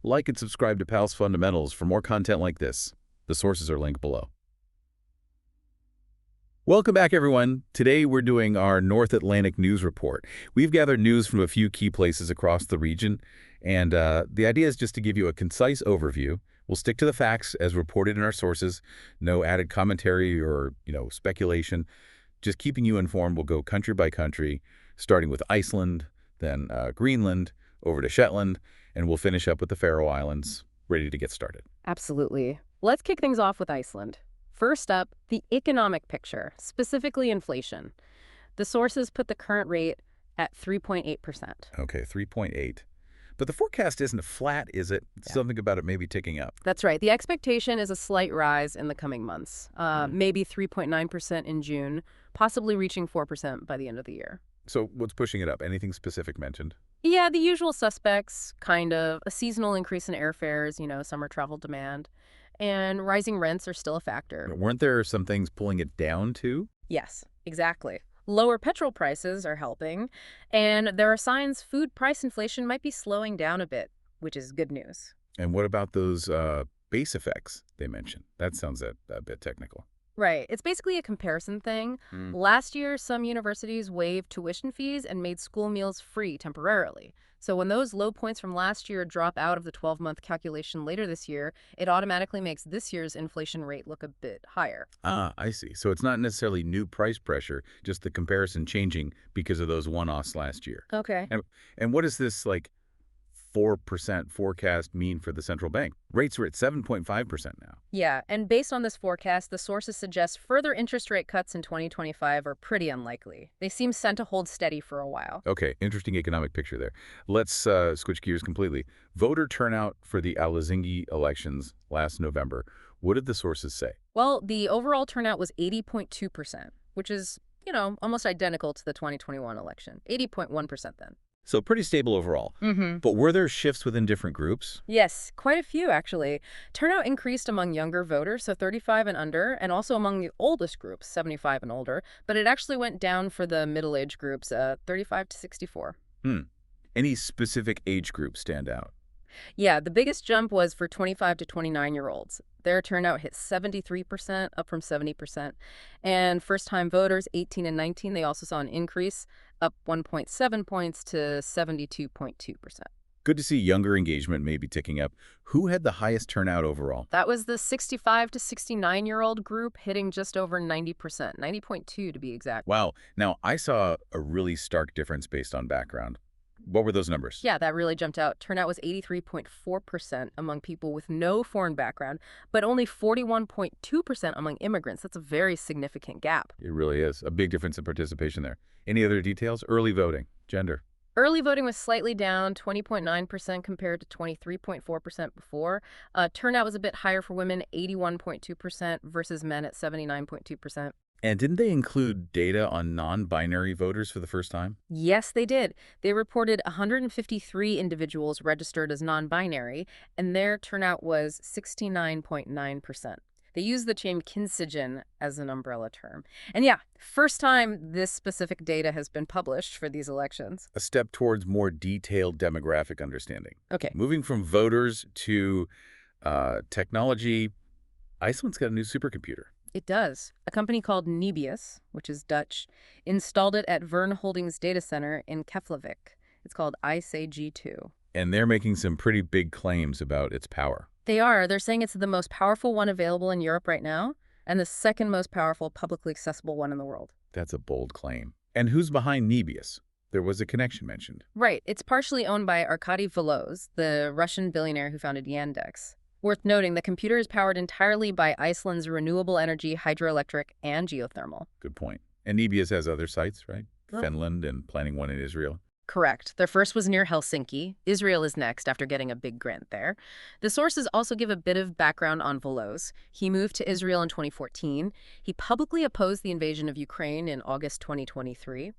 Like and subscribe to PalsFundamentals for more content like this. The sources are linked below. Welcome back, everyone. Today we're doing our North Atlantic news report. We've gathered news from a few key places across the region, and the idea is just to give you a concise overview. We'll stick to the facts as reported in our sources, no added commentary or, speculation. Just keeping you informed. We'll go country by country, starting with Iceland, then Greenland, over to Shetland, and we'll finish up with the Faroe Islands, ready to get started. Absolutely. Let's kick things off with Iceland. First up, the economic picture, specifically inflation. The sources put the current rate at 3.8%. Okay, 3.8. But the forecast isn't flat, is it? Yeah. Something about it maybe ticking up. That's right. The expectation is a slight rise in the coming months, maybe 3.9% in June, possibly reaching 4% by the end of the year. So what's pushing it up? Anything specific mentioned? Yeah, the usual suspects, kind of. A seasonal increase in airfares, summer travel demand. And rising rents are still a factor. Weren't there some things pulling it down, too? Yes, exactly. Lower petrol prices are helping, and there are signs food price inflation might be slowing down a bit, which is good news. And what about those base effects they mentioned? That sounds a bit technical. Right. It's basically a comparison thing. Last year, some universities waived tuition fees and made school meals free temporarily. So when those low points from last year drop out of the 12-month calculation later this year, it automatically makes this year's inflation rate look a bit higher. Ah, I see. So it's not necessarily new price pressure, just the comparison changing because of those one-offs last year. Okay. And what does this, 4% forecast mean for the central bank? Rates are at 7.5% now. Yeah, and based on this forecast, the sources suggest further interest rate cuts in 2025 are pretty unlikely. They seem set to hold steady for a while. Okay, interesting economic picture there. Let's switch gears completely. Voter turnout for the Alþingi elections last November. What did the sources say? Well, the overall turnout was 80.2%, which is, almost identical to the 2021 election. 80.1% then. So pretty stable overall. But were there shifts within different groups? Yes, quite a few, actually. Turnout increased among younger voters, so 35 and under, and also among the oldest groups, 75 and older, but it actually went down for the middle-age groups, 35 to 64. Any specific age groups stand out? Yeah, the biggest jump was for 25 to 29-year-olds. Their turnout hit 73%, up from 70%. And first-time voters, 18 and 19, they also saw an increase, up 1.7 points to 72.2%. Good to see younger engagement maybe ticking up. Who had the highest turnout overall? That was the 65 to 69-year-old group, hitting just over 90%, 90.2 to be exact. Wow. Now, I saw a really stark difference based on background. What were those numbers? Yeah, that really jumped out. Turnout was 83.4% among people with no foreign background, but only 41.2% among immigrants. That's a very significant gap. It really is. A big difference in participation there. Any other details? Early voting, gender. Early voting was slightly down, 20.9% compared to 23.4% before. Turnout was a bit higher for women, 81.2% versus men at 79.2%. And didn't they include data on non-binary voters for the first time? Yes, they did. They reported 153 individuals registered as non-binary, and their turnout was 69.9%. They used the term Kinsigen as an umbrella term. And yeah, first time this specific data has been published for these elections. A step towards more detailed demographic understanding. Okay. Moving from voters to technology, Iceland's got a new supercomputer. It does. A company called Nebius, which is Dutch, installed it at Verne Holdings data center in Keflavík. It's called ICG2. And they're making some pretty big claims about its power. They are. They're saying it's the most powerful one available in Europe right now, and the second most powerful publicly accessible one in the world. That's a bold claim. And who's behind Nebius? There was a connection mentioned. Right. It's partially owned by Arkady Faroes, the Russian billionaire who founded Yandex. Worth noting, the computer is powered entirely by Iceland's renewable energy, hydroelectric, and geothermal. Good point. And Nebius has other sites, right? Oh. Finland and planning one in Israel. Correct. Their first was near Helsinki. Israel is next after getting a big grant there. The sources also give a bit of background on Faroes. He moved to Israel in 2014. He publicly opposed the invasion of Ukraine in August 2023.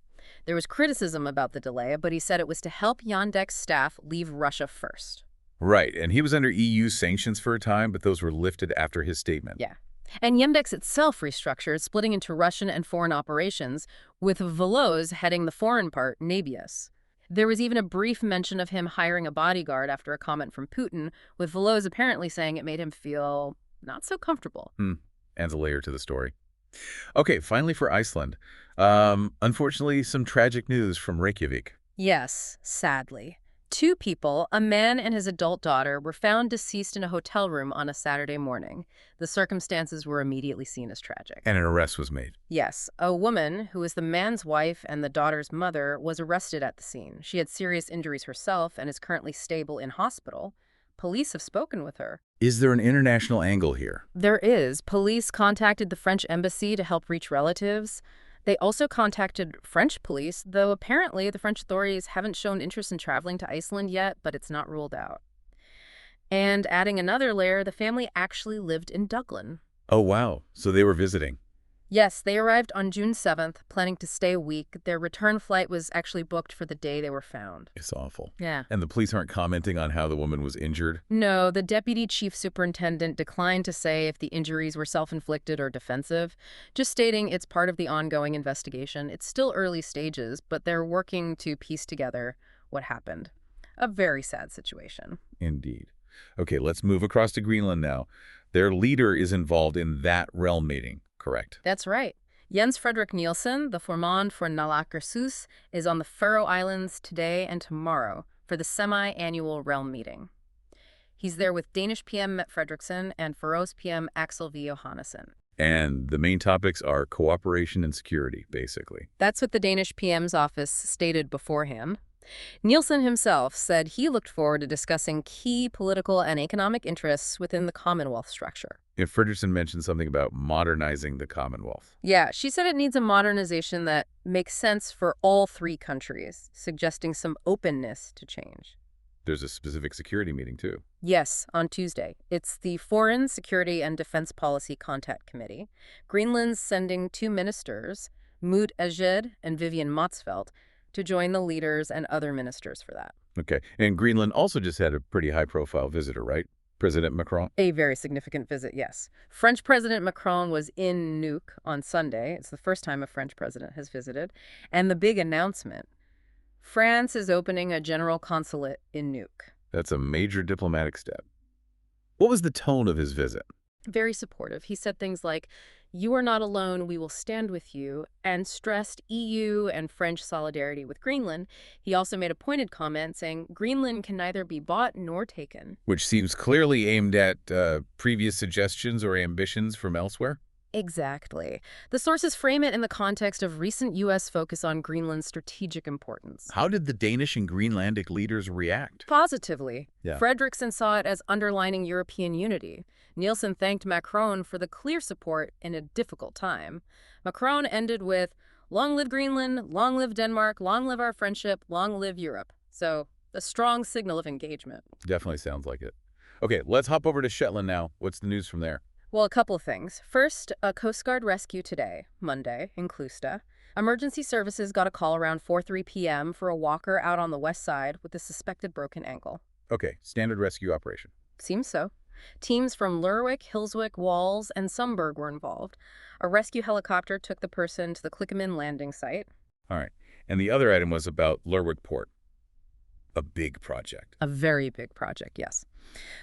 There was criticism about the delay, but he said it was to help Yandex staff leave Russia first. Right, and he was under EU sanctions for a time, but those were lifted after his statement. Yeah. And Yandex itself restructured, splitting into Russian and foreign operations, with Faroes heading the foreign part, Nebius. There was even a brief mention of him hiring a bodyguard after a comment from Putin, with Faroes apparently saying it made him feel not so comfortable. Adds a layer to the story. Okay, finally for Iceland. Unfortunately, some tragic news from Reykjavik. Yes, sadly. 2 people, a man and his adult daughter, were found deceased in a hotel room on a Saturday morning. The circumstances were immediately seen as tragic. And an arrest was made. Yes, a woman, who is the man's wife and the daughter's mother, was arrested at the scene. She had serious injuries herself and is currently stable in hospital. Police have spoken with her. Is there an international angle here? There is. Police contacted the French embassy to help reach relatives. They also contacted French police, though apparently the French authorities haven't shown interest in traveling to Iceland yet, but it's not ruled out. And adding another layer, the family actually lived in Dublin. Oh, wow. So they were visiting. Yes, they arrived on June 7th, planning to stay a week. Their return flight was actually booked for the day they were found. It's awful. Yeah. And the police aren't commenting on how the woman was injured? No, the deputy chief superintendent declined to say if the injuries were self-inflicted or defensive, just stating it's part of the ongoing investigation. It's still early stages, but they're working to piece together what happened. A very sad situation. Indeed. Okay, let's move across to Greenland now. Their leader is involved in that realm meeting, correct? That's right. Jens Fredrik Nielsen, the Formand for Nalakersus, is on the Faroe Islands today and tomorrow for the semi-annual realm meeting. He's there with Danish PM Mette Fredriksson and Faroes PM Axel V. Johannesson. And the main topics are cooperation and security, basically. That's what the Danish PM's office stated beforehand. Nielsen himself said he looked forward to discussing key political and economic interests within the Commonwealth structure. If Fredriksson mentioned something about modernizing the Commonwealth. Yeah, she said it needs a modernization that makes sense for all 3 countries, suggesting some openness to change. There's a specific security meeting, too. Yes, on Tuesday. It's the Foreign, Security, and Defense Policy Contact Committee. Greenland's sending 2 ministers, Mut Ejed and Vivian Motzfeldt, to join the leaders and other ministers for that. Okay. And Greenland also just had a pretty high-profile visitor, right? President Macron? A very significant visit, yes. French President Macron was in Nuuk on Sunday. It's the first time a French president has visited. And the big announcement, France is opening a general consulate in Nuuk. That's a major diplomatic step. What was the tone of his visit? Very supportive. He said things like, "You are not alone, we will stand with you," and stressed EU and French solidarity with Greenland. He also made a pointed comment saying Greenland can neither be bought nor taken. Which seems clearly aimed at previous suggestions or ambitions from elsewhere? Exactly. The sources frame it in the context of recent U.S. focus on Greenland's strategic importance. How did the Danish and Greenlandic leaders react? Positively. Yeah. Fredriksson saw it as underlining European unity. Nielsen thanked Macron for the clear support in a difficult time. Macron ended with, "Long live Greenland, long live Denmark, long live our friendship, long live Europe." So, a strong signal of engagement. Definitely sounds like it. Okay, let's hop over to Shetland now. What's the news from there? Well, a couple of things. First, a Coast Guard rescue today, Monday, in Clusta. Emergency services got a call around 4:03 p.m. for a walker out on the west side with a suspected broken ankle. Okay, standard rescue operation. Seems so. Teams from Lerwick, Hillswick, Walls, and Sumburg were involved. A rescue helicopter took the person to the Clickaman landing site. All right. And the other item was about Lerwick Port. A big project. A very big project, yes.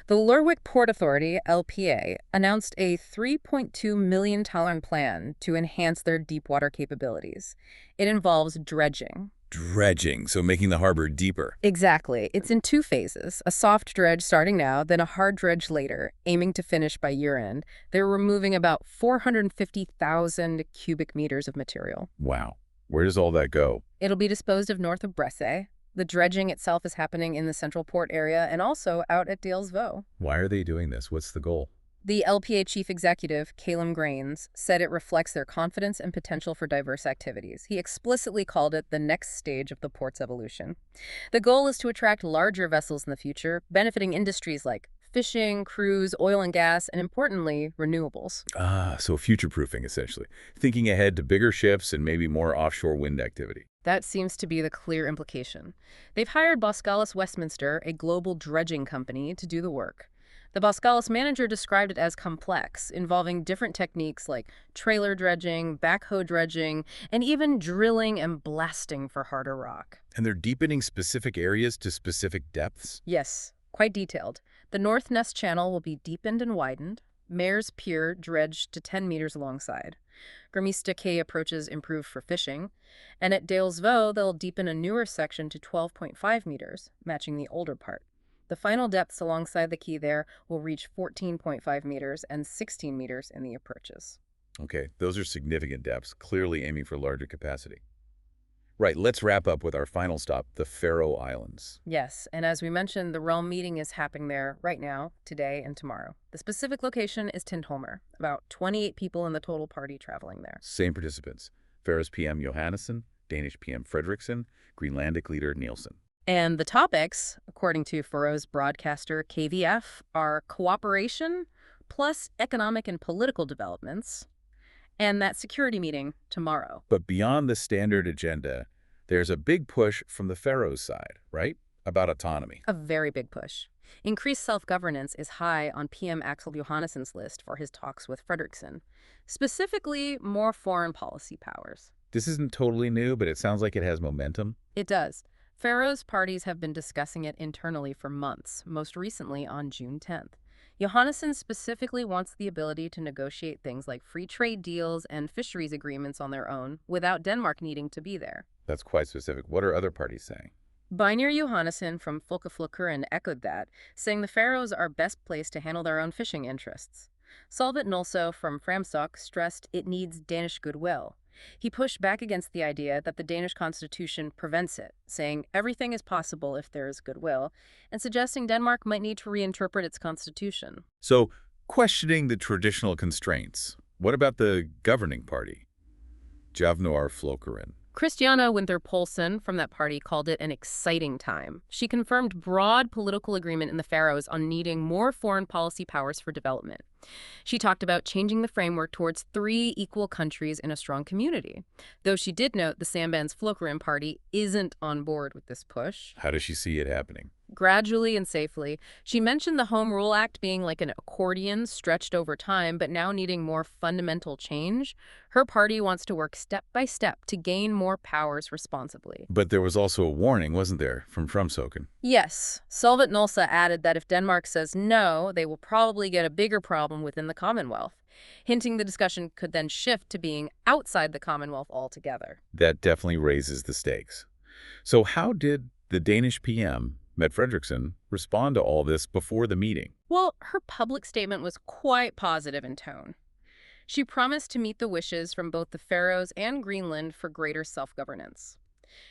The Lerwick Port Authority, LPA, announced a $3.2 million plan to enhance their deepwater capabilities. It involves dredging. Dredging, so making the harbor deeper. Exactly. It's in 2 phases, a soft dredge starting now, then a hard dredge later, aiming to finish by year-end. They're removing about 450,000 cubic meters of material. Wow. Where does all that go? It'll be disposed of north of Bresse. The dredging itself is happening in the central port area and also out at Dalesvoe. Why are they doing this? What's the goal? The LPA chief executive, Calum Grains, said it reflects their confidence and potential for diverse activities. He explicitly called it the next stage of the port's evolution. The goal is to attract larger vessels in the future, benefiting industries like fishing, cruise, oil and gas, and importantly, renewables. So future-proofing, essentially. Thinking ahead to bigger ships and maybe more offshore wind activity. That seems to be the clear implication. They've hired Boskalis Westminster, a global dredging company, to do the work. The Boskalis manager described it as complex, involving different techniques like trailer dredging, backhoe dredging, and even drilling and blasting for harder rock. And they're deepening specific areas to specific depths? Yes, quite detailed. The North Ness Channel will be deepened and widened. Mare's Pier dredged to 10 meters alongside. Grimista Cay approaches improved for fishing. And at Dalesvoe, they'll deepen a newer section to 12.5 meters, matching the older part. The final depths alongside the quay there will reach 14.5 meters and 16 meters in the approaches. Okay, those are significant depths, clearly aiming for larger capacity. Right, let's wrap up with our final stop, the Faroe Islands. Yes, and as we mentioned, the Realm meeting is happening there right now, today, and tomorrow. The specific location is Tindhólmur, about 28 people in the total party traveling there. Same participants, Faroes PM Johannesson, Danish PM Fredriksson, Greenlandic leader Nielsen. And the topics, according to Faroes broadcaster KVF, are cooperation plus economic and political developments, and that security meeting tomorrow. But beyond the standard agenda, there's a big push from the Faroes side, right? About autonomy. A very big push. Increased self-governance is high on PM Axel Johannesson's list for his talks with Fredriksson. Specifically, more foreign policy powers. This isn't totally new, but it sounds like it has momentum. It does. Faroes parties have been discussing it internally for months, most recently on June 10th. Johannesson specifically wants the ability to negotiate things like free trade deals and fisheries agreements on their own without Denmark needing to be there. That's quite specific. What are other parties saying? Beinir Johannesson from Folkeflokkurin echoed that, saying the Faroes are best placed to handle their own fishing interests. Solveig Nolso from Framsókn stressed it needs Danish goodwill. He pushed back against the idea that the Danish constitution prevents it, saying everything is possible if there is goodwill, and suggesting Denmark might need to reinterpret its constitution. So, questioning the traditional constraints. What about the governing party? Javnor Flokkurin. Christiana Winther Poulsen from that party called it an exciting time. She confirmed broad political agreement in the Faroes on needing more foreign policy powers for development. She talked about changing the framework towards 3 equal countries in a strong community. Though she did note the Samband's Flokkurin party isn't on board with this push. How does she see it happening? Gradually and safely. She mentioned the Home Rule Act being like an accordion stretched over time, but now needing more fundamental change. Her party wants to work step by step to gain more powers responsibly. But there was also a warning, wasn't there, from Framsókn? Yes. Solveig Nolso added that if Denmark says no, they will probably get a bigger problem within the Commonwealth, hinting the discussion could then shift to being outside the Commonwealth altogether. That definitely raises the stakes. So how did the Danish PM, Mette Frederiksen, respond to all this before the meeting? Well, her public statement was quite positive in tone. She promised to meet the wishes from both the Faroes and Greenland for greater self-governance.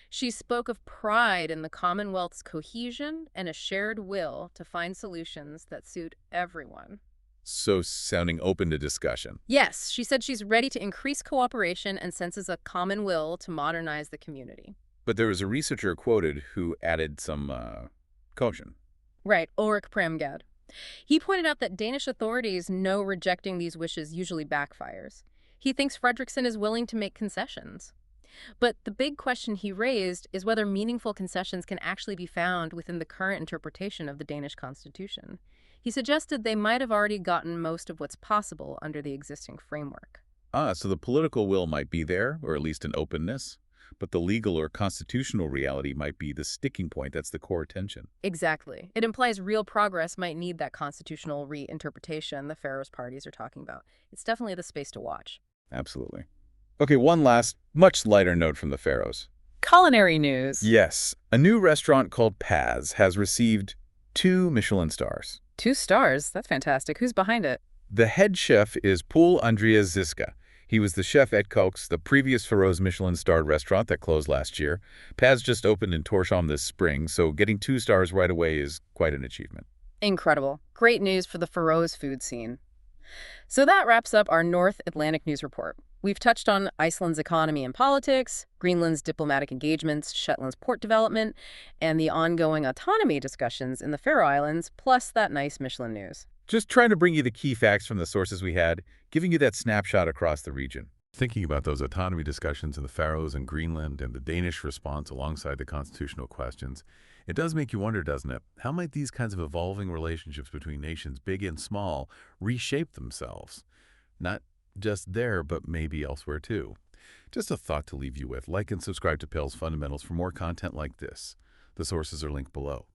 She spoke of pride in the Commonwealth's cohesion and a shared will to find solutions that suit everyone. So sounding open to discussion. Yes, she said she's ready to increase cooperation and senses a common will to modernize the community. But there was a researcher quoted who added some caution. Right, Ulrik Premgad. He pointed out that Danish authorities know rejecting these wishes usually backfires. He thinks Fredriksson is willing to make concessions. But the big question he raised is whether meaningful concessions can actually be found within the current interpretation of the Danish constitution. He suggested they might have already gotten most of what's possible under the existing framework. So the political will might be there, or at least an openness, but the legal or constitutional reality might be the sticking point. That's the core tension. Exactly. It implies real progress might need that constitutional reinterpretation the Faroes parties are talking about. It's definitely the space to watch. Absolutely. Okay, one last, much lighter note from the Faroes. Culinary news. Yes, a new restaurant called Paz has received 2 Michelin stars. 2 stars? That's fantastic. Who's behind it? The head chef is Paul Andreas Ziska. He was the chef at Koks, the previous Faroes Michelin-starred restaurant that closed last year. Paz just opened in Tórshavn this spring, so getting 2 stars right away is quite an achievement. Incredible. Great news for the Faroes food scene. So that wraps up our North Atlantic news report. We've touched on Iceland's economy and politics, Greenland's diplomatic engagements, Shetland's port development, and the ongoing autonomy discussions in the Faroe Islands, plus that nice Michelin news. Just trying to bring you the key facts from the sources we had, giving you that snapshot across the region. Thinking about those autonomy discussions in the Faroes and Greenland and the Danish response alongside the constitutional questions, It does make you wonder, doesn't it? How might these kinds of evolving relationships between nations, big and small, reshape themselves? Not just there, but maybe elsewhere too. Just a thought to leave you with. Like and subscribe to Pale's Fundamentals for more content like this. The sources are linked below.